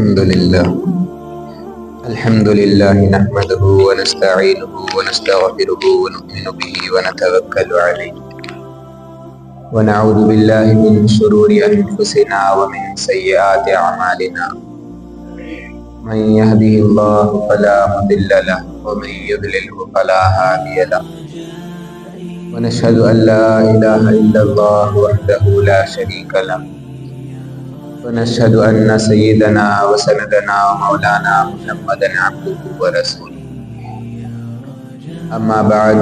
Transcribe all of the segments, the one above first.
الحمد لله نحمده ونستعينه ونستغفره ونؤمن به ونتوكل عليه ونعوذ بالله من شرور أنفسنا ومن سيئات أعمالنا من يهده الله فلا مضل له ومن يضلله فلا هادي له ونشهد أن لا إله إلا الله وحده لا شريك له ونشهد أن سيدنا وسندنا ومولانا محمدا عبده ورسوله أما بعد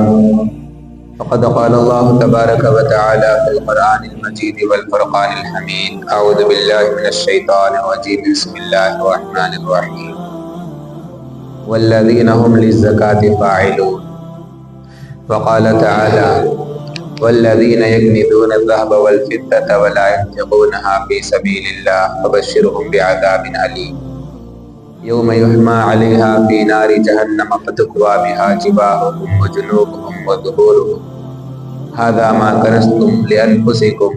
فقد قال الله تبارك وتعالى في القرآن المجيد والفرقان الحميد أعوذ بالله من الشيطان الرجيم بسم الله الرحمن الرحيم والذين هم للزكاة فاعلون وقال تعالى والذين يكنزون الذهب والفضة ولا ينفقونها في سبيل الله فبشرهم بعذاب أليم يوم يحمى عليها في نار جهنم فتكوى بها جباههم وجنوبهم وظهورهم هذا ما كنزتم لأنفسكم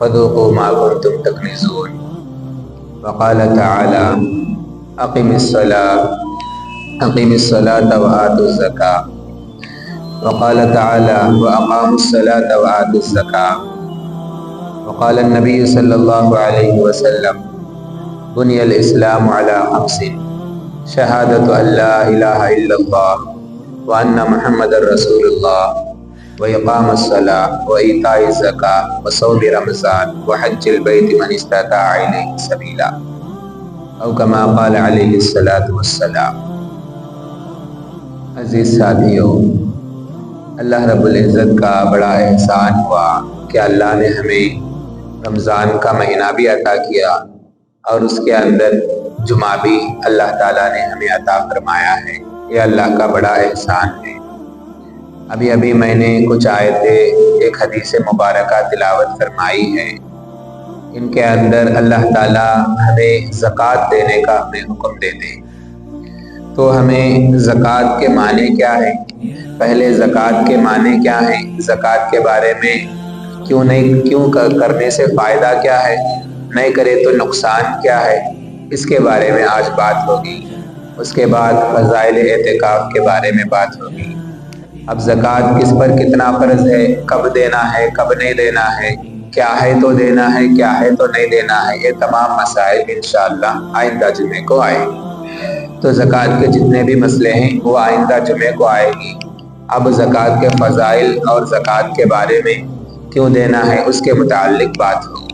فذوقوا ما كنتم تكنزون وقال تعالى أقم الصلاة وآتوا الزكاة وقال تعالى وأقاموا الصلاة وآتوا الزكاة وقال النبي صلى الله عليه وسلم بني الإسلام على خمس شهادة أن لا إله إلا الله وأن محمد رسول الله وإقام الصلاة وإيتاء الزكاة وصوم رمضان وحج البيت من استطاع إليه سبيلا أو كما قال عليه الصلاة والسلام۔ عزیز ساتھیوں، اللہ رب العزت کا بڑا احسان ہوا کہ اللہ نے ہمیں رمضان کا مہینہ بھی عطا کیا اور اس کے اندر جمعہ بھی اللہ تعالیٰ نے ہمیں عطا فرمایا ہے۔ یہ اللہ کا بڑا احسان ہے۔ ابھی میں نے کچھ آیتیں ایک حدیث مبارکہ تلاوت فرمائی ہے۔ ان کے اندر اللہ تعالیٰ ہمیں زکوٰۃ دینے کا ہمیں حکم دیتے ہیں۔ تو ہمیں زکوٰۃ کے معنی کیا ہے؟ پہلے زکوٰۃ کے معنی کیا ہیں؟ زکوٰۃ کے بارے میں کیوں کرنے سے فائدہ کیا ہے؟ نہیں کرے تو نقصان کیا ہے؟ اس کے بارے میں آج بات ہوگی۔ اس کے بعد فضائل اعتکاف کے بارے میں بات ہوگی۔ اب زکوٰۃ کس پر کتنا فرض ہے، کب دینا ہے، کب نہیں دینا ہے، کیا ہے تو دینا ہے، کیا ہے تو نہیں دینا ہے، یہ تمام مسائل انشاءاللہ آئندہ جمعے کو آئیں گے۔ تو زکوٰۃ کے جتنے بھی مسئلے ہیں وہ آئندہ جمعے کو آئے گی۔ اب زکوٰۃ کے فضائل اور زکوٰۃ کے بارے میں کیوں دینا ہے اس کے متعلق بات ہوگی۔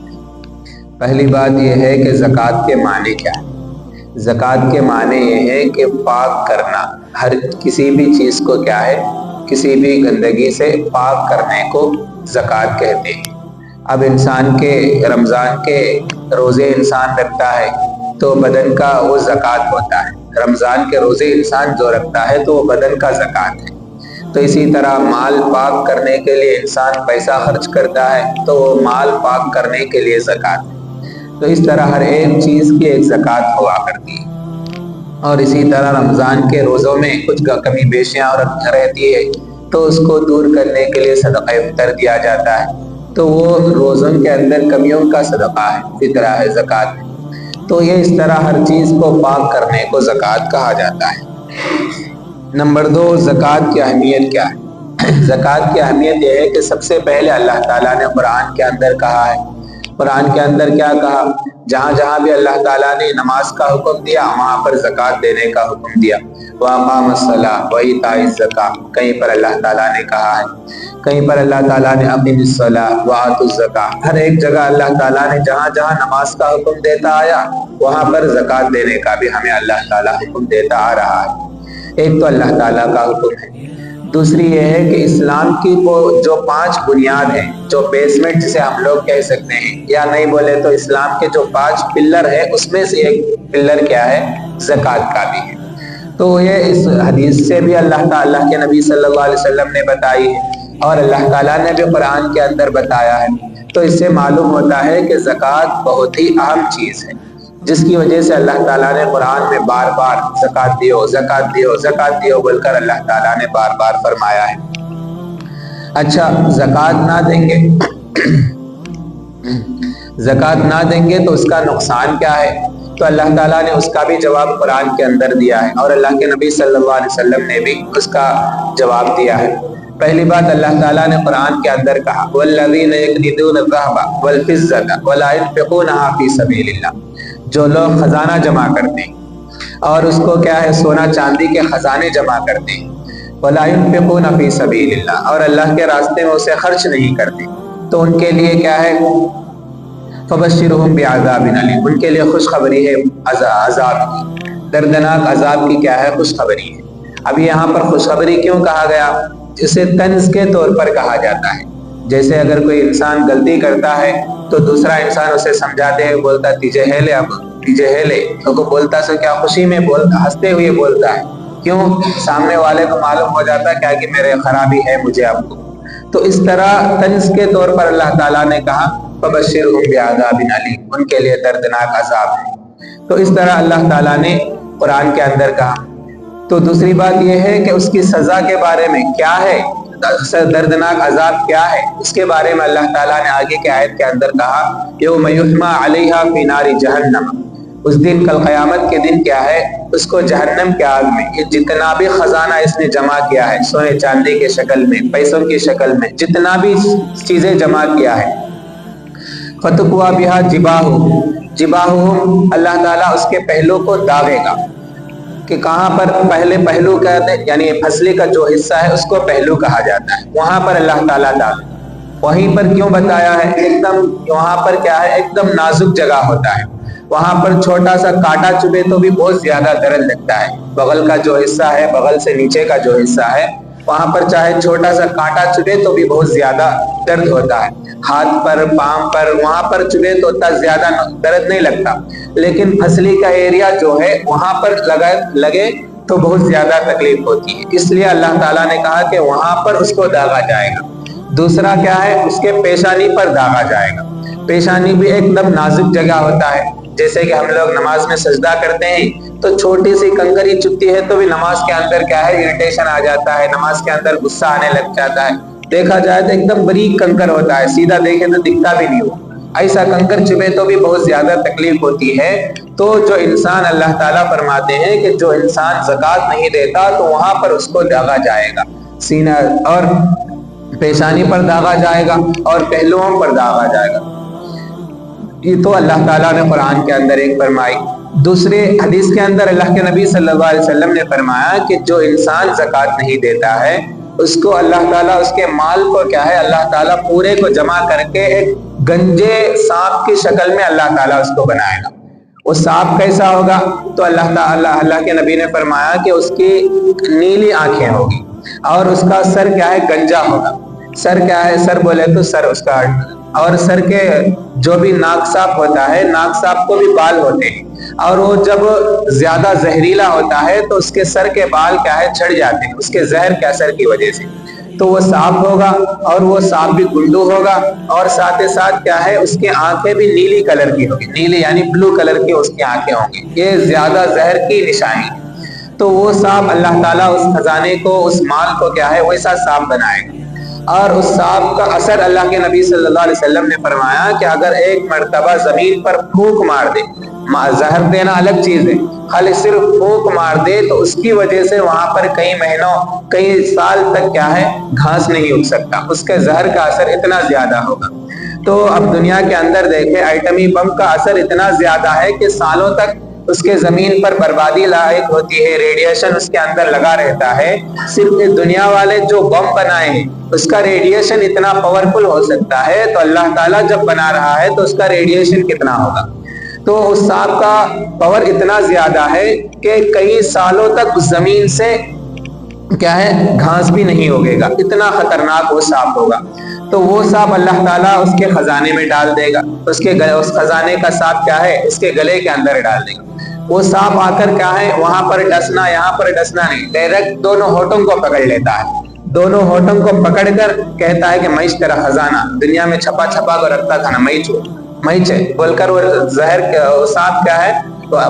پہلی بات یہ ہے کہ زکوٰۃ کے معنی کیا ہے؟ زکوٰۃ کے معنی یہ ہے کہ پاک کرنا، ہر کسی بھی چیز کو کیا ہے، کسی بھی گندگی سے پاک کرنے کو زکوٰۃ کہتے ہیں۔ اب انسان کے رمضان کے روزے انسان رکھتا ہے تو بدن کا وہ زکوٰۃ ہوتا ہے۔ رمضان کے روزے انسان جو رکھتا ہے تو وہ بدن کا زکوٰۃ ہے۔ تو اسی طرح مال پاک کرنے کے لیے انسان پیسہ خرچ کرتا ہے تو وہ مال پاک کرنے کے لیے زکوٰۃ ہے۔ تو اس طرح ہر ایک چیز کی ایک زکوٰۃ ہوا کرتی ہے۔ اور اسی طرح رمضان کے روزوں میں کچھ کمی بیشیاں رہتی ہے تو اس کو دور کرنے کے لیے صدقہ فطر دیا جاتا ہے۔ تو وہ روزوں کے اندر کمیوں کا صدقہ ہے، فطرہ ہے، زکوٰۃ ہے۔ تو یہ اس طرح ہر چیز کو پاک کرنے کو زکوٰۃ کہا جاتا ہے۔ نمبر 2، زکوٰۃ کی اہمیت کیا ہے؟ زکوٰۃ کی اہمیت یہ ہے کہ سب سے پہلے اللہ تعالیٰ نے قرآن کے اندر کہا ہے۔ قرآن کے اندر کیا کہا؟ جہاں بھی اللہ تعالیٰ نے نماز کا حکم دیا وہاں پر زکوٰۃ دینے کا حکم دیا۔ وَأَقَامَ الصَّلَاةَ وَإِيتَاءَ الزَّكَاةَ، کہیں پر اللہ تعالیٰ نے کہا ہے، کہیں پر اللہ تعالیٰ نے اقم الصلاۃ وآتوا الزکاۃ۔ ہر ایک جگہ اللہ تعالیٰ نے جہاں نماز کا حکم دیتا آیا وہاں پر زکوٰۃ دینے کا بھی ہمیں اللہ تعالیٰ حکم دیتا آ رہا ہے۔ ایک تو اللہ تعالیٰ کا حکم ہے، دوسری یہ ہے کہ اسلام کی وہ جو 5 بنیاد ہیں، جو بیسمنٹ جسے ہم لوگ کہہ سکتے ہیں، یا نہیں بولے تو اسلام کے جو 5 پلر ہیں اس میں سے ایک پلر کیا ہے؟ زکوٰۃ کا بھی ہے۔ تو یہ اس حدیث سے بھی اللہ تعالیٰ کے نبی صلی اللہ علیہ وسلم نے بتائی ہے اور اللہ تعالیٰ نے بھی قرآن کے اندر بتایا ہے۔ تو اس سے معلوم ہوتا ہے کہ زکوٰۃ بہت ہی اہم چیز ہے، جس کی وجہ سے اللہ تعالیٰ نے قرآن میں بار بار زکوٰۃ دیو، زکوٰۃ دیو، زکوٰۃ دیو بول کر اللہ تعالیٰ نے بار بار فرمایا ہے۔ اچھا، زکوٰۃ نہ دیں گے تو اس کا نقصان کیا ہے؟ تو اللہ تعالیٰ نے اس کا بھی جواب قرآن کے اندر دیا ہے، اور اللہ کے نبی صلی اللہ علیہ وسلم نے بھی اس کا جواب دیا ہے۔ پہلی بات اللہ تعالیٰ نے قرآن کے اندر کہا وَالَّذِينَ يَكْنِزُونَ الذَّهَبَ وَالْفِضَّةَ وَلَا يُنْفِقُونَهَا فِي سَبِيلِ اللَّهِ، جو لوگ خزانہ جمع کرتے ہیں اور اس کو کیا ہے سونا چاندی کے خزانے جمع کرتے ہیں، وَلَا يُنْفِقُونَ فِي سَبِيلِ اللَّهِ، اور اللہ کے راستے میں اسے خرچ نہیں کرتے، تو ان کے لیے کیا ہے فَبَشِّرْهُمْ بِعَذَابٍ أَلِيمٍ، ان کے لیے خوشخبری ہے عذاب کی، دردناک عذاب کی کیا ہے خوشخبری ہے۔ اب یہاں پر خوشخبری کیوں کہا گیا؟ اسے طنز کے طور پر کہا جاتا ہے، جیسے اگر کوئی انسان غلطی کرتا ہے تو دوسرا انسان اسے سمجھاتے ہیں، بولتا تیجے ہے لے، اب تیجے ہے لے، تو وہ بولتا سو کیا خوشی میں بولتا، ہنستے ہوئے بولتا ہے، کیوں؟ سامنے والے کو معلوم ہو جاتا کیا کہ میرے خرابی ہے مجھے اب کو۔ تو اس طرح طنز کے طور پر اللہ تعالیٰ نے کہا فَبَشِّرْهُمْ بِعَذَابٍ أَلِيمٍ، ان کے لیے دردناک عذاب ہے۔ تو اس طرح اللہ تعالیٰ نے قرآن کے اندر کہا۔ تو دوسری بات یہ ہے کہ اس کی سزا کے بارے میں کیا ہے، دردناک عذاب کیا ہے، اس کے بارے میں اللہ تعالیٰ نے آگے کی آیت کے اندر کہا یوم یحمى علیہا فی نار جہنم، اس دن کل قیامت کے دن کیا ہے اس کو جہنم کے آگ میں، یہ جتنا بھی خزانہ اس نے جمع کیا ہے سونے چاندی کے شکل میں، پیسوں کی شکل میں، جتنا بھی چیزیں جمع کیا ہے، فتقوا بہا جباہہم، اللہ تعالیٰ اس کے پہلو کو داغے گا، کہ کہاں پر پہلے پہلو کہتے ہیں یعنی پھسلی کا جو حصہ ہے اس کو پہلو کہا جاتا ہے، وہاں پر اللہ تعالیٰ داغے، وہیں پر کیوں بتایا ہے ایک دم، وہاں پر کیا ہے ایک دم نازک جگہ ہوتا ہے، وہاں پر چھوٹا سا کانٹا چبھے تو بھی بہت زیادہ درد لگتا ہے، بغل کا جو حصہ ہے، بغل سے نیچے کا جو حصہ ہے وہاں پر چاہے چھوٹا سا کانٹا چبھے تو بھی بہت زیادہ درد ہوتا ہے، ہاتھ پر پام پر وہاں پر چبھے تو اتنا زیادہ درد نہیں لگتا، لیکن پھسلی کا ایریا جو ہے وہاں پر لگے تو بہت زیادہ تکلیف ہوتی ہے، اس لیے اللہ تعالیٰ نے کہا کہ وہاں پر اس کو داغا جائے گا۔ دوسرا کیا ہے اس کے پیشانی پر داغا جائے گا، پیشانی بھی ایک دم نازک جگہ ہوتا ہے، جیسے کہ ہم لوگ نماز میں سجدہ کرتے ہیں تو چھوٹی سی کنکری چبھتی ہے تو بھی نماز کے اندر کیا ہے اریٹیشن آ جاتا ہے، نماز کے اندر غصہ آنے لگ جاتا ہے، دیکھا جائے تو ایک دم باریک کنکر ہوتا ہے، سیدھا دیکھیں تو دکھتا بھی نہیں ہو، ایسا کنکر چبھے تو بھی بہت زیادہ تکلیف ہوتی ہے۔ تو جو انسان اللہ تعالیٰ فرماتے ہیں کہ جو انسان زکوٰۃ نہیں دیتا تو وہاں پر اس کو داغا جائے گا، سینہ اور پیشانی پر داغا جائے گا اور پہلوؤں پر داغا جائے گا، یہ تو اللہ تعالیٰ نے قرآن کے اندر ایک فرمائی۔ دوسرے حدیث کے اندر اللہ کے نبی صلی اللہ علیہ وسلم نے فرمایا کہ جو انسان زکوٰۃ نہیں دیتا ہے اس کو اللہ تعالیٰ اس کے مال کو کیا ہے اللہ تعالیٰ پورے کو جمع کر کے ایک گنجے سانپ کی شکل میں اللہ تعالیٰ اس کو بنائے گا۔ وہ سانپ کیسا ہوگا؟ تو اللہ کے نبی نے فرمایا کہ اس کی نیلی آنکھیں ہوگی اور اس کا سر کیا ہے گنجا ہوگا، سر کیا ہے سر بولے تو سر اس کا، اور سر کے جو بھی ناک سانپ ہوتا ہے ناک سانپ کو بھی بال ہوتے ہیں اور وہ جب زیادہ زہریلا ہوتا ہے تو اس کے سر کے بال کیا ہے جھڑ جاتے ہیں اس کے زہر کے اثر کی وجہ سے، تو وہ سانپ ہوگا اور وہ سانپ بھی گنڈو ہوگا اور ساتھ ہی ساتھ کیا ہے اس کی آنکھیں بھی نیلی کلر کی ہوگی، نیلی یعنی بلو کلر کی اس کی آنکھیں ہوں گی، یہ زیادہ زہر کی نشانی ہے۔ تو وہ سانپ اللہ تعالیٰ اس خزانے کو اس مال کو کیا ہے ویسا سانپ بنائے گا، اور اس سانپ کا اثر اللہ کے نبی صلی اللہ علیہ وسلم نے فرمایا کہ اگر ایک مرتبہ زمین پر پھونک مار دے، زہر دینا الگ چیز ہے، خالی صرف پھونک مار دے تو اس کی وجہ سے وہاں پر کئی مہینوں کئی سال تک کیا ہے گھاس نہیں اگ سکتا، اس کے زہر کا اثر اتنا زیادہ ہوگا۔ تو اب دنیا کے اندر دیکھیں ایٹمی بم کا اثر اتنا زیادہ ہے کہ سالوں تک اس کے زمین پر بربادی لاحق ہوتی ہے، ریڈیشن اس کے اندر لگا رہتا ہے، صرف دنیا والے جو بم بنائے ہیں اس کا ریڈیشن اتنا پاورفل ہو سکتا ہے، تو اللہ تعالیٰ جب بنا رہا ہے تو اس کا ریڈیشن کتنا ہوگا؟ تو اس سانپ کا پاور اتنا زیادہ ہے کہ کئی سالوں تک اس زمین سے کیا ہے گھاس بھی نہیں اگے گا، اتنا خطرناک وہ سانپ ہوگا۔ تو وہ سانپ اللہ تعالیٰ اس کے خزانے میں ڈال دے گا، اس خزانے کا سانپ کیا ہے اس کے گلے کے اندر ڈال دے گا، وہ سانپ آ کر کیا ہے وہاں پر ڈسنا یہاں پر ڈسنا نہیں، ڈائریکٹ دونوں ہونٹوں کو پکڑ لیتا ہے، دونوں ہونٹوں کو پکڑ کر کہتا ہے کہ میں تیرا خزانہ دنیا میں چھپا کو رکھتا تھا نا، میں بول کر وہ زہر سانپ کیا ہے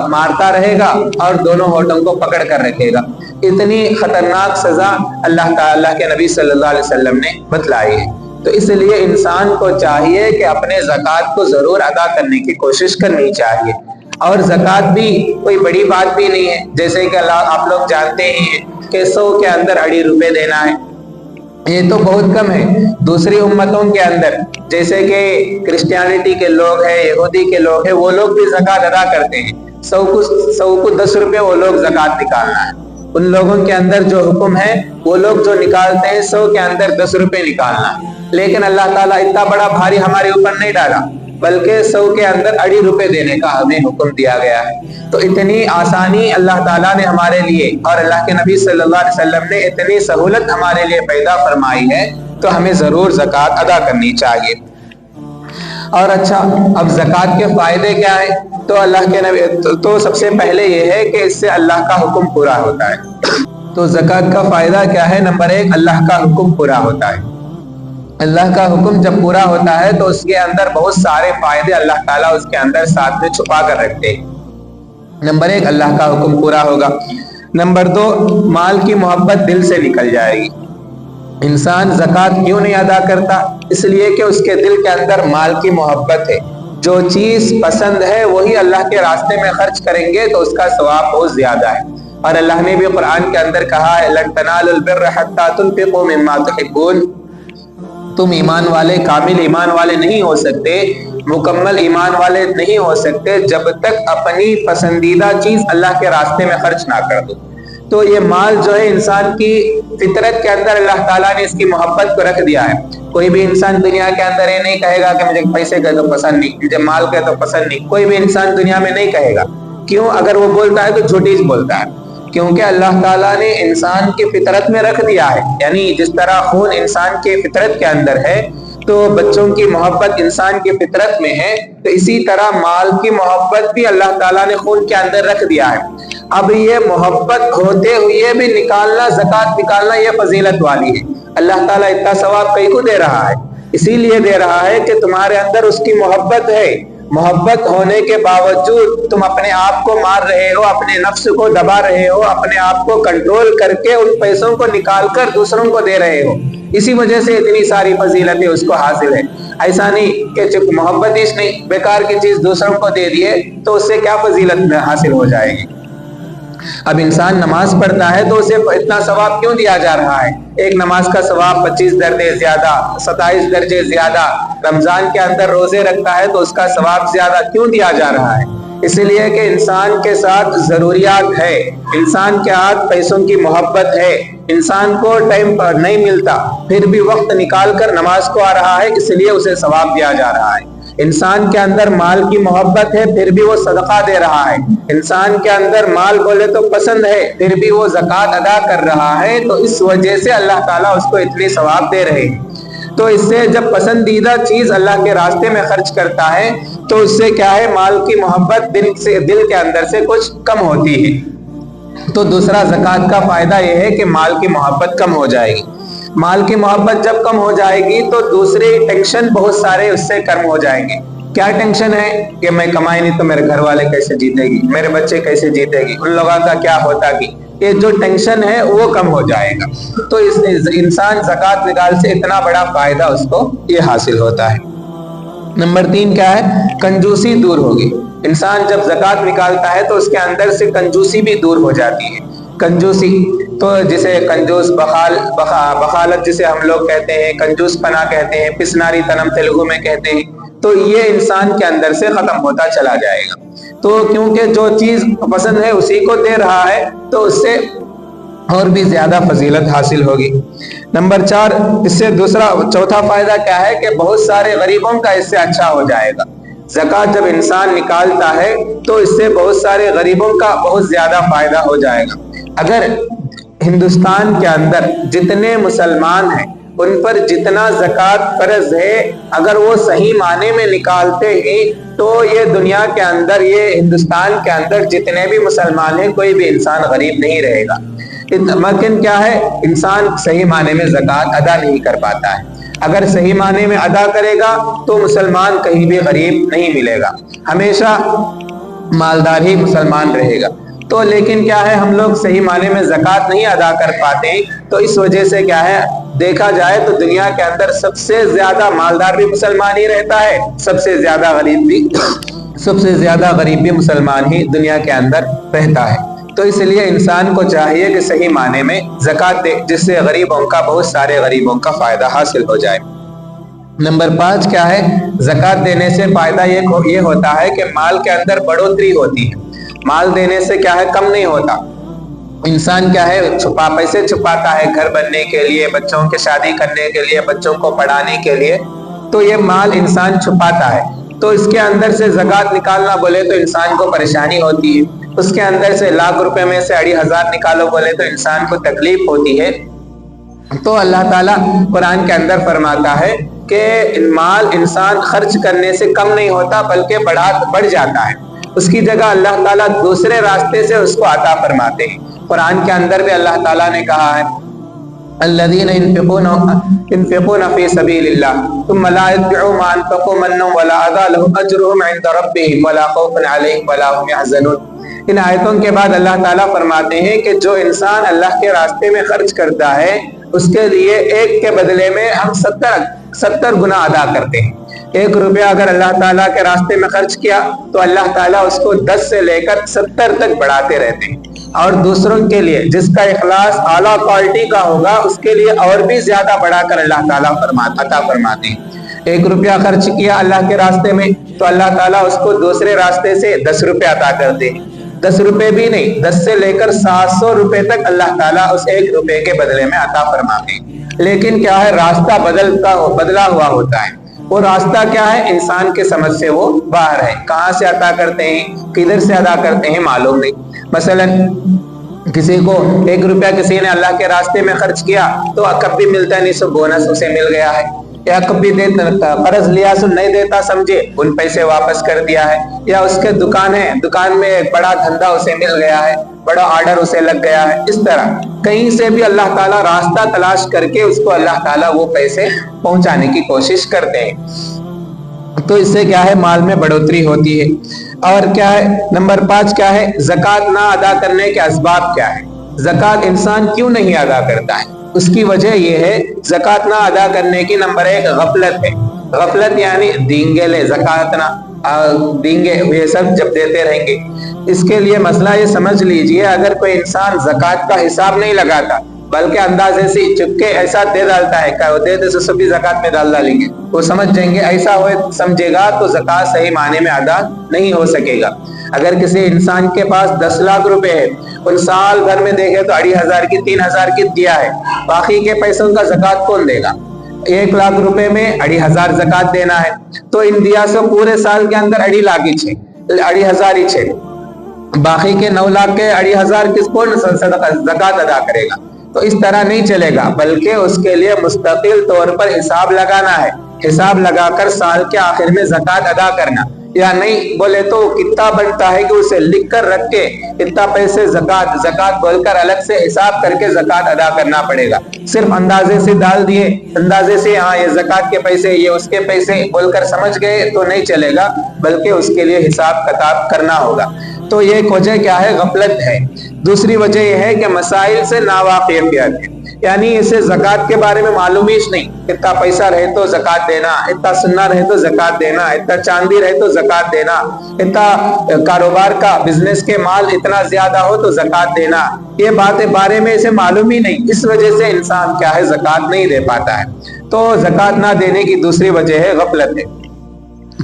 مارتا رہے گا اور دونوں ہونٹوں کو پکڑ کر رکھے گا۔ اتنی خطرناک سزا اللہ تعالیٰ کے نبی صلی اللہ علیہ وسلم نے بتلائی ہے۔ تو اس لیے انسان کو چاہیے کہ اپنے زکوٰۃ کو ضرور ادا کرنے کی کوشش کرنی چاہیے۔ اور زکوٰۃ بھی کوئی بڑی بات بھی نہیں ہے، جیسے کہ آپ لوگ جانتے ہی ہیں کہ 100 کے اندر 2.5 روپے دینا ہے، یہ تو بہت کم ہے۔ دوسری امتوں کے اندر جیسے کہ کرسچینٹی کے لوگ ہیں، یہودی کے لوگ ہیں، وہ لوگ بھی زکوٰۃ ادا کرتے ہیں، 100 کو 10 روپے وہ لوگ زکوٰۃ نکالنا ہے۔ ان لوگوں کے اندر جو حکم ہے، وہ لوگ جو نکالتے ہیں 100 کے اندر 10 روپے نکالنا ہے، لیکن اللہ تعالیٰ اتنا بڑا بھاری ہمارے اوپر نہیں ڈالا، بلکہ 100 کے اندر 2.5 روپے دینے کا ہمیں حکم دیا گیا ہے۔ تو اتنی آسانی اللہ تعالیٰ نے ہمارے لیے اور اللہ کے نبی صلی اللہ علیہ وسلم نے اتنی سہولت ہمارے لیے پیدا فرمائی ہے، تو ہمیں ضرور زکوٰۃ ادا کرنی چاہیے۔ اور اچھا، اب زکوٰۃ کے فائدے کیا ہیں؟ تو اللہ کے نبی تو سب سے پہلے یہ ہے کہ اس سے اللہ کا حکم پورا ہوتا ہے۔ تو زکوٰۃ کا فائدہ کیا ہے؟ نمبر 1، اللہ کا حکم پورا ہوتا ہے۔ اللہ کا حکم جب پورا ہوتا ہے تو اس کے اندر بہت سارے فائدے اللہ تعالیٰ اس کے اندر ساتھ میں چھپا کر رکھتے ہیں۔ نمبر 1، اللہ کا حکم پورا ہوگا۔ نمبر 2، مال کی محبت دل سے نکل جائے گی۔ انسان زکوٰۃ کیوں نہیں ادا کرتا؟ اس لیے کہ اس کے دل کے اندر مال کی محبت ہے۔ جو چیز پسند ہے وہی اللہ کے راستے میں خرچ کریں گے تو اس کا ثواب بہت زیادہ ہے۔ اور اللہ نے بھی قرآن کے اندر کہا ہے، لن تنالوا البر حتى تنفقوا مما تحبون۔ تم ایمان والے، کامل ایمان والے نہیں ہو سکتے، مکمل ایمان والے نہیں ہو سکتے جب تک اپنی پسندیدہ چیز اللہ کے راستے میں خرچ نہ کر دو۔ تو یہ مال جو ہے انسان کی فطرت کے اندر اللہ تعالیٰ نے اس کی محبت کو رکھ دیا ہے۔ کوئی بھی انسان دنیا کے اندر یہ نہیں کہے گا کہ مجھے پیسے کا تو پسند نہیں، مجھے مال کا تو پسند نہیں، کوئی بھی انسان دنیا میں نہیں کہے گا۔ کیوں؟ اگر وہ بولتا ہے تو جھوٹی بولتا ہے، کیونکہ اللہ تعالیٰ نے انسان کی فطرت میں رکھ دیا ہے۔ یعنی جس طرح خون انسان کی فطرت کے اندر ہے تو بچوں کی محبت انسان کی فطرت میں ہے، تو اسی طرح مال کی محبت بھی اللہ تعالیٰ نے خون کے اندر رکھ دیا ہے۔ اب یہ محبت ہوتے ہوئے بھی نکالنا، زکوٰۃ نکالنا، یہ فضیلت والی ہے۔ اللہ تعالیٰ اتنا ثواب کئی کو دے رہا ہے، اسی لیے دے رہا ہے کہ تمہارے اندر اس کی محبت ہے۔ محبت ہونے کے باوجود تم اپنے آپ کو مار رہے ہو، اپنے نفس کو دبا رہے ہو، اپنے آپ کو کنٹرول کر کے ان پیسوں کو نکال کر دوسروں کو دے رہے ہو، اسی وجہ سے اتنی ساری فضیلتیں اس کو حاصل ہے۔ ایسا نہیں کہ جب محبت ہی نہیں، بیکار کی چیز دوسروں کو دے دیے تو اس سے کیا فضیلت حاصل ہو جائے گی۔ اب انسان نماز پڑھتا ہے تو اسے اتنا ثواب کیوں دیا جا رہا ہے؟ ایک نماز کا ثواب 25 درجے زیادہ، 27 درجے زیادہ۔ رمضان کے اندر روزے رکھتا ہے تو اس کا ثواب زیادہ کیوں دیا جا رہا ہے؟ اس لیے کہ انسان کے ساتھ ضروریات ہے، انسان کے ہاتھ پیسوں کی محبت ہے، انسان کو ٹائم پر نہیں ملتا، پھر بھی وقت نکال کر نماز کو آ رہا ہے، اس لیے اسے ثواب دیا جا رہا ہے۔ انسان کے اندر مال کی محبت ہے، پھر بھی وہ صدقہ دے رہا ہے۔ انسان کے اندر مال بولے تو پسند ہے، پھر بھی وہ زکوٰۃ ادا کر رہا ہے، تو اس وجہ سے اللہ تعالیٰ اس کو اتنے ثواب دے رہے ہیں۔ تو اس سے جب پسندیدہ چیز اللہ کے راستے میں خرچ کرتا ہے تو اس سے کیا ہے، مال کی محبت دل کے اندر سے کچھ کم ہوتی ہے۔ تو دوسرا زکوٰۃ کا فائدہ یہ ہے کہ مال کی محبت کم ہو جائے گی۔ مال کی محبت جب کم ہو جائے گی تو دوسرے ٹینشن بہت سارے اس سے کم ہو جائیں گے۔ کیا ٹینشن ہے کہ میں کمائی نہیں تو میرے گھر والے کیسے جیتے گی، میرے بچے کیسے جیتے گی، ان لوگوں کا کیا ہوتا گی، یہ جو ٹینشن ہے وہ کم ہو جائے گا۔ تو اس انسان زکوٰۃ نکال سے اتنا بڑا فائدہ اس کو یہ حاصل ہوتا ہے۔ نمبر 3 کیا ہے؟ کنجوسی دور ہوگی۔ انسان جب زکوٰۃ نکالتا ہے تو اس کے اندر سے کنجوسی بھی دور ہو جاتی ہے۔ کنجوسی تو جسے کنجوس بخالت جسے ہم لوگ کہتے ہیں، کنجوس پنا کہتے ہیں، پسناری تنم تلگو میں کہتے ہیں، تو یہ انسان کے اندر سے ختم ہوتا چلا جائے گا۔ تو کیونکہ جو چیز پسند ہے اسی کو دے رہا ہے تو اس سے اور بھی زیادہ فضیلت حاصل ہوگی۔ نمبر 4، اس سے چوتھا فائدہ کیا ہے کہ بہت سارے غریبوں کا اس سے اچھا ہو جائے گا۔ زکوٰۃ جب انسان نکالتا ہے تو اس سے بہت سارے غریبوں کا بہت زیادہ فائدہ ہو جائے گا۔ اگر ہندوستان کے اندر جتنے مسلمان ہیں ان پر جتنا زکوٰۃ فرض ہے، اگر وہ صحیح معنی میں نکالتے ہیں تو یہ دنیا کے اندر، یہ ہندوستان کے اندر جتنے بھی مسلمان ہیں کوئی بھی انسان غریب نہیں رہے گا۔ لیکن کیا ہے، انسان صحیح معنی میں زکوٰۃ ادا نہیں کر پاتا ہے۔ اگر صحیح معنی میں ادا کرے گا تو مسلمان کہیں بھی غریب نہیں ملے گا، ہمیشہ مالدار ہی مسلمان رہے گا۔ تو لیکن کیا ہے، ہم لوگ صحیح معنی میں زکوٰۃ نہیں ادا کر پاتے، تو اس وجہ سے کیا ہے، دیکھا جائے تو دنیا کے اندر سب سے زیادہ مالدار بھی مسلمان ہی رہتا ہے، سب سے زیادہ غریب بھی سب سے زیادہ غریب بھی مسلمان ہی دنیا کے اندر رہتا ہے۔ تو اس لیے انسان کو چاہیے کہ صحیح معنی میں زکوٰۃ دے، جس سے غریبوں کا، بہت سارے غریبوں کا فائدہ حاصل ہو جائے۔ نمبر 5 کیا ہے؟ زکوٰۃ دینے سے فائدہ یہ ہوتا ہے کہ مال کے اندر بڑھوتری ہوتی ہے۔ مال دینے سے کیا ہے؟ کم نہیں ہوتا۔ انسان کیا ہے؟ پیسے چھپاتا ہے گھر بننے کے لیے، بچوں کے شادی کرنے کے لیے، بچوں کو پڑھانے کے لیے، تو یہ مال انسان چھپاتا ہے۔ تو اس کے اندر سے زکوٰۃ نکالنا بولے تو انسان کو پریشانی ہوتی ہے۔ اس کے اندر سے لاکھ روپے میں سے 2,500 نکالو بولے تو انسان کو تکلیف ہوتی ہے۔ تو اللہ تعالیٰ قرآن کے اندر فرماتا ہے کہ مال انسان خرچ کرنے سے کم نہیں ہوتا بلکہ بڑھ جاتا ہے۔ اس کی جگہ اللہ تعالیٰ دوسرے راستے سے اس کو عطا فرماتے ہیں۔ قرآن کے اندر بھی اللہ تعالیٰ نے کہا ہے الذین ينفقون فی سبیل اللہ ثم لا يتبعون ما انفقوا منا ولا اذى لهم اجرهم عند ربهم ولا خوف علیہم ولا هم يحزنون۔ ان آیتوں کے بعد اللہ تعالیٰ فرماتے ہیں کہ جو انسان اللہ کے راستے میں خرچ کرتا ہے اس کے لیے ایک کے بدلے میں ہم 70 گنا ادا کرتے ہیں۔ 1 روپیہ اگر اللہ تعالیٰ کے راستے میں خرچ کیا تو اللہ تعالیٰ اس کو 10 سے لے کر 70 تک بڑھاتے رہتے ہیں۔ اور دوسروں کے لیے جس کا اخلاص اعلیٰ کوالٹی کا ہوگا اس کے لیے اور بھی زیادہ بڑھا کر اللہ تعالیٰ عطا فرماتے ہیں۔ 1 روپیہ خرچ کیا اللہ کے راستے میں تو اللہ تعالیٰ اس کو دوسرے راستے سے 10 روپے عطا کرتے ہیں۔ 10 روپے بھی نہیں، 10 سے لے کر 700 روپے تک اللہ تعالیٰ اس 1 روپے کے بدلے میں عطا فرماتے ہیں۔ لیکن کیا ہے؟ راستہ بدلا ہوا ہوتا ہے۔ وہ راستہ کیا ہے؟ انسان کے سمجھ سے وہ باہر ہے۔ کہاں سے عطا کرتے ہیں، کدھر سے ادا کرتے ہیں، معلوم نہیں۔ مثلا کسی کو 1 روپیہ کسی نے اللہ کے راستے میں خرچ کیا تو کب بھی ملتا نہیں، سو بونس اسے مل گیا ہے، یا کبھی قرض لیا سو نہیں دیتا سمجھے ان پیسے واپس کر دیا ہے، یا اس کے دکان میں ایک بڑا دھندا اسے مل گیا ہے، بڑا آرڈر اسے لگ گیا ہے۔ اس طرح کہیں سے بھی اللہ تعالیٰ راستہ تلاش کر کے اس کو اللہ تعالیٰ وہ پیسے پہنچانے کی کوشش کرتے ہیں۔ تو اس سے کیا ہے؟ مال میں بڑھوتری ہوتی ہے۔ اور کیا ہے؟ نمبر 5 کیا ہے؟ زکوٰۃ نہ ادا کرنے کے اسباب کیا ہے؟ زکوٰۃ انسان کیوں نہیں ادا کرتا ہے؟ اس کی وجہ یہ ہے، زکوٰۃ نہ ادا کرنے کی نمبر 1 غفلت ہے۔ غفلت یعنی دینگے لے، زکوٰۃ نہ دینگے یہ سب جب دیتے رہیں گے۔ اس کے لیے مسئلہ یہ سمجھ لیجئے، اگر کوئی انسان زکوٰۃ کا حساب نہیں لگاتا بلکہ اندازے سے چپکے ایسا دے ڈالتا ہے کہ وہ دے سے سبھی زکوٰۃ میں ڈال ڈالیں گے، وہ سمجھ جائیں گے، ایسا ہوئے سمجھے گا تو زکوٰۃ صحیح معنی میں ادا نہیں ہو سکے گا۔ اگر کسی انسان کے پاس 10 لاکھ روپے ہے، ان سال بھر میں دیکھے تو 2,500 کی 3,000 کی دیا ہے، باقی کے پیسوں کا زکوٰۃ کون دے گا؟ 1 لاکھ روپے میں 2,500 زکوٰۃ دینا ہے تو ان دیا سے پورے سال کے اندر 2.5 لاکھ ہی 2,500 باقی کے 9 لاکھ کے 2,500 کس کو زکوٰۃ ادا کرے گا؟ تو اس طرح نہیں چلے گا، بلکہ اس کے لیے مستقل طور پر حساب لگانا ہے۔ حساب لگا کر سال کے آخر میں زکوٰۃ ادا کرنا، یا نہیں بولے تو کتنا بنتا ہے کہ اسے لکھ کر رکھ کے اتنا پیسے زکوٰۃ بول کر الگ سے حساب کر کے زکوٰۃ ادا کرنا پڑے گا۔ صرف اندازے سے ڈال دیے، اندازے سے ہاں یہ زکوٰۃ کے پیسے، یہ اس کے پیسے بول کر سمجھ گئے تو نہیں چلے گا، بلکہ اس کے لیے حساب کتاب کرنا ہوگا۔ تو یہ ایک وجہ کیا ہے؟ غفلت ہے۔ دوسری وجہ یہ ہے کہ مسائل سے ناواقفیت ہے، یعنی اسے زکوٰۃ کے بارے میں معلوم ہی نہیں۔ اتنا پیسہ رہے تو زکوٰۃ دینا، اتنا سونا رہے تو زکوٰۃ دینا، اتنا چاندی رہے تو زکوٰۃ دینا، اتنا کاروبار کا بزنس کے مال اتنا زیادہ ہو تو زکوٰۃ دینا، یہ باتیں بارے میں اسے معلوم ہی نہیں۔ اس وجہ سے انسان کیا ہے؟ زکوٰۃ نہیں دے پاتا ہے۔ تو زکوٰۃ نہ دینے کی دوسری وجہ ہے غفلت ہے۔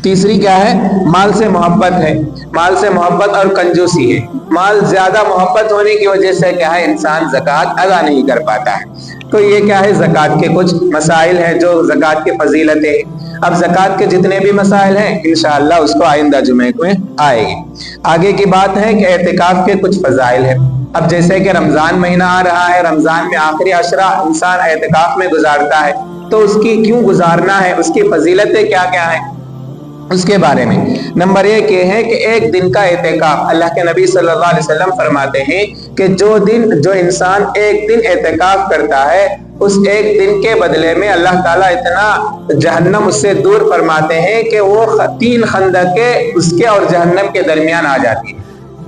تیسری کیا ہے؟ مال سے محبت ہے۔ مال سے محبت اور کنجوسی ہے۔ مال زیادہ محبت ہونے کی وجہ سے کیا ہے؟ انسان زکوٰۃ ادا نہیں کر پاتا ہے۔ تو یہ کیا ہے؟ زکوٰۃ کے کچھ مسائل ہیں جو زکوٰۃ کی فضیلتیں ہیں۔ اب زکوٰۃ کے جتنے بھی مسائل ہیں انشاءاللہ اس کو آئندہ جمعے میں آئے گی۔ آگے کی بات ہے کہ اعتکاف کے کچھ فضائل ہیں۔ اب جیسے کہ رمضان مہینہ آ رہا ہے، رمضان میں آخری عشرہ انسان اعتکاف میں گزارتا ہے، تو اس کی کیوں گزارنا ہے، اس کی فضیلتیں کیا کیا ہیں، اس کے بارے میں نمبر 1 یہ ہے کہ 1 دن کا اعتکاف، اللہ کے نبی صلی اللہ علیہ وسلم فرماتے ہیں کہ جو انسان 1 دن اعتکاف کرتا ہے، اس 1 دن کے بدلے میں اللہ تعالیٰ اتنا جہنم اس سے دور فرماتے ہیں کہ وہ 3 خندقیں اس کے اور جہنم کے درمیان آ جاتی ہیں۔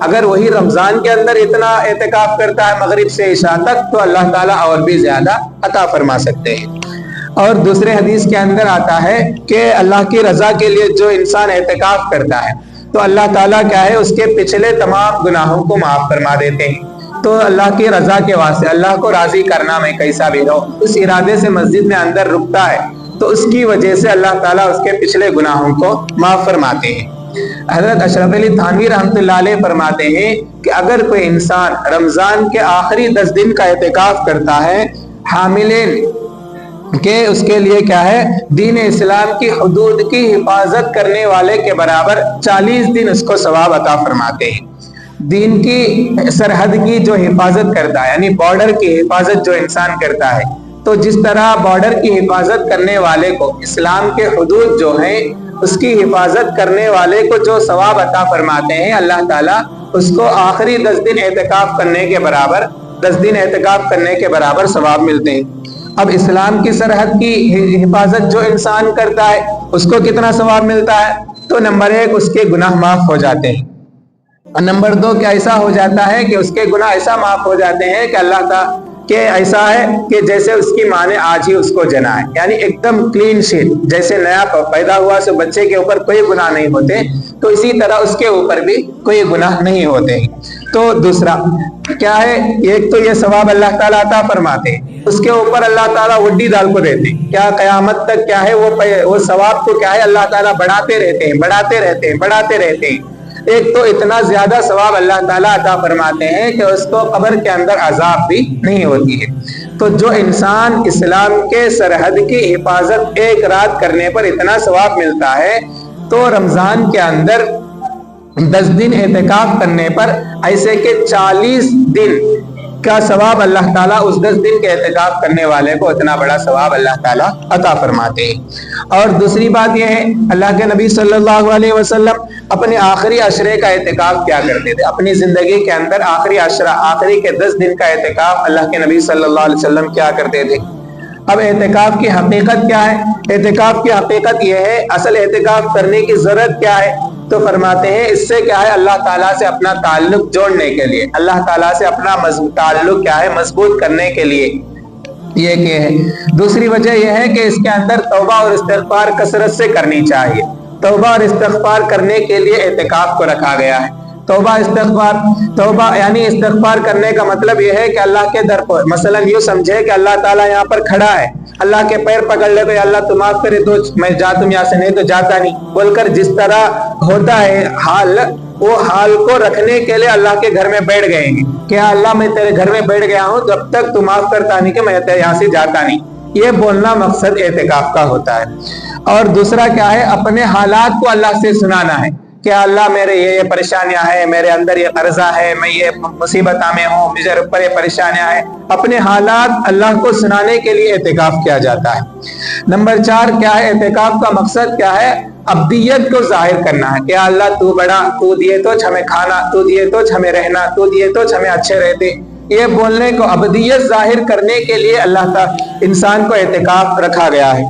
اگر وہی رمضان کے اندر اتنا اعتکاف کرتا ہے مغرب سے عشاء تک تو اللہ تعالیٰ اور بھی زیادہ عطا فرما سکتے ہیں۔ اور دوسرے حدیث کے اندر آتا ہے کہ اللہ کی رضا کے لیے جو انسان اعتکاف کرتا ہے تو اللہ تعالیٰ کیا ہے اس کے پچھلے تمام گناہوں کو معاف فرما دیتے ہیں۔ تو اللہ کی رضا کے واسطے اللہ کو راضی کرنا میں کیسا بھی ہو اس ارادے سے مسجد میں اندر رکتا ہے تو اس کی وجہ سے اللہ تعالیٰ اس کے پچھلے گناہوں کو معاف فرماتے ہیں۔ حضرت اشرف علی تھانوی رحمۃ اللہ علیہ فرماتے ہیں کہ اگر کوئی انسان رمضان کے آخری 10 دن کا اعتکاف کرتا ہے حاملین کہ اس کے لیے کیا ہے دین اسلام کی حدود کی حفاظت کرنے والے کے برابر 40 دن اس کو ثواب عطا فرماتے ہیں۔ دین کی سرحد کی جو حفاظت کرتا ہے یعنی بارڈر کی حفاظت جو انسان کرتا ہے تو جس طرح بارڈر کی حفاظت کرنے والے کو اسلام کے حدود جو ہیں اس کی حفاظت کرنے والے کو جو ثواب عطا فرماتے ہیں اللہ تعالیٰ اس کو آخری 10 دن اعتکاف کرنے کے برابر ثواب ملتے ہیں۔ اب اسلام کی سرحد کی حفاظت جو انسان کرتا ہے اس کو کتنا ثواب ملتا ہے؟ تو نمبر 1 اس کے گناہ معاف ہو جاتے ہیں، اور نمبر 2 کیا ایسا ہو جاتا ہے کہ اس کے گناہ ایسا معاف ہو جاتے ہیں کہ اللہ تعالیٰ کہ ایسا ہے کہ جیسے اس کی ماں نے آج ہی اس کو جنا ہے، یعنی ایک دم کلین شیٹ، جیسے نیا پیدا ہوا سے بچے کے اوپر کوئی گناہ نہیں ہوتے تو اسی طرح اس کے اوپر بھی کوئی گناہ نہیں ہوتے۔ تو دوسرا کیا ہے ایک تو یہ ثواب اللہ تعالیٰ عطا فرماتے ہیں، اس کے اوپر اللہ تعالیٰ وڈی دال کو دیتے ہیں، کیا قیامت تک کیا ہے وہ ثواب کو کیا ہے اللہ تعالیٰ بڑھاتے رہتے ہیں۔ ایک تو اتنا زیادہ ثواب اللہ تعالیٰ عطا فرماتے ہیں کہ اس کو قبر کے اندر عذاب بھی نہیں ہوتی ہے۔ تو جو انسان اسلام کے سرحد کی حفاظت ایک رات کرنے پر اتنا ثواب ملتا ہے تو رمضان کے اندر 10 دن اعتکاف کرنے پر ایسے کہ 40 دن کا ثواب اللہ تعالیٰ اس 10 دن کے اعتکاف کرنے والے کو اتنا بڑا ثواب اللہ تعالیٰ عطا فرماتے ہیں۔ اور دوسری بات یہ ہے اللہ کے نبی صلی اللہ علیہ وسلم اپنے آخری عشرے کا اعتکاف کیا کرتے تھے، اپنی زندگی کے اندر آخری کے 10 دن کا اعتکاف اللہ کے نبی صلی اللہ علیہ وسلم کیا کرتے تھے۔ اب اعتکاف کی حقیقت کیا ہے؟ اعتکاف کی حقیقت یہ ہے، اصل اعتکاف کرنے کی ضرورت کیا ہے؟ تو فرماتے ہیں اس سے کیا ہے اللہ تعالیٰ سے اپنا تعلق جوڑنے کے لیے، اللہ تعالیٰ سے اپنا تعلق کیا ہے مضبوط کرنے کے لیے یہ کہ ہے۔ دوسری وجہ یہ ہے کہ اس کے اندر توبہ اور استغفار کثرت سے کرنی چاہیے، توبہ اور استغفار کرنے کے لیے اعتکاف کو رکھا گیا ہے۔ توبہ یعنی استغفار کرنے کا مطلب یہ ہے کہ اللہ کے در پر مثلا یوں سمجھے کہ اللہ تعالیٰ یہاں پر کھڑا ہے، اللہ کے پیر پکڑ لے تو اللہ تم معاف کرے تو میں تم یہاں سے نہیں تو جاتا نہیں بول کر جس طرح ہوتا ہے حال، وہ حال کو رکھنے کے لیے اللہ کے گھر میں بیٹھ گئے ہیں کہ اللہ میں تیرے گھر میں بیٹھ گیا ہوں جب تک تو معاف کرتا نہیں کہ میں یہاں سے جاتا نہیں، یہ بولنا مقصد اعتکاف کا ہوتا ہے۔ اور دوسرا کیا ہے اپنے حالات کو اللہ سے سنانا ہے کہ اللہ میرے یہ پریشانیاں ہیں، میرے اندر یہ قرضہ ہے، میں یہ مصیبتوں میں ہوں، مجھے اوپر یہ پریشانیاں ہیں، اپنے حالات اللہ کو سنانے کے لیے اعتکاف کیا جاتا ہے۔ نمبر 4 کیا ہے اعتکاف کا مقصد کیا ہے؟ عبدیت کو ظاہر کرنا ہے کہ اللہ تو بڑا، تو دیے تو ہمیں کھانا، تو دیے تو ہمیں رہنا، تو دیے تو ہمیں اچھے رہتے، یہ بولنے کو عبدیت ظاہر کرنے کے لیے اللہ تعالی انسان کو اعتکاف رکھا گیا ہے۔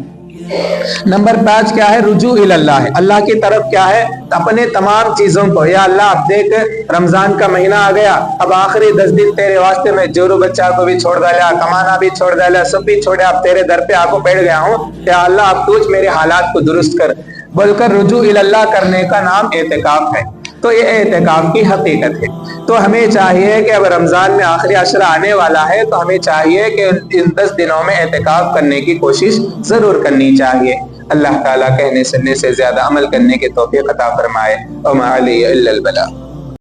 نمبر 5 کیا ہے؟ رجوع اللہ ہے، اللہ کی طرف کیا ہے اپنے تمام چیزوں کو، یا اللہ اب دیکھ رمضان کا مہینہ آ گیا، اب آخری 10 دن تیرے واسطے میں جورو بچہ کو بھی چھوڑ ڈالا، کمانا بھی چھوڑ ڈالا، سب بھی چھوڑا، اب تیرے در پہ آ کو بیٹھ گیا ہوں، یا اللہ اب تجھ میرے حالات کو درست کر بول کر رجوع اللہ کرنے کا نام اعتکاف ہے۔ تو یہ اعتکاف کی حقیقت ہے۔ تو ہمیں چاہیے کہ اب رمضان میں آخری عشرہ آنے والا ہے تو ہمیں چاہیے کہ ان 10 دنوں میں اعتکاف کرنے کی کوشش ضرور کرنی چاہیے۔ اللہ تعالیٰ کہنے سننے سے زیادہ عمل کرنے کی توفیق عطا فرمائے۔ وما علی الا البلاغ۔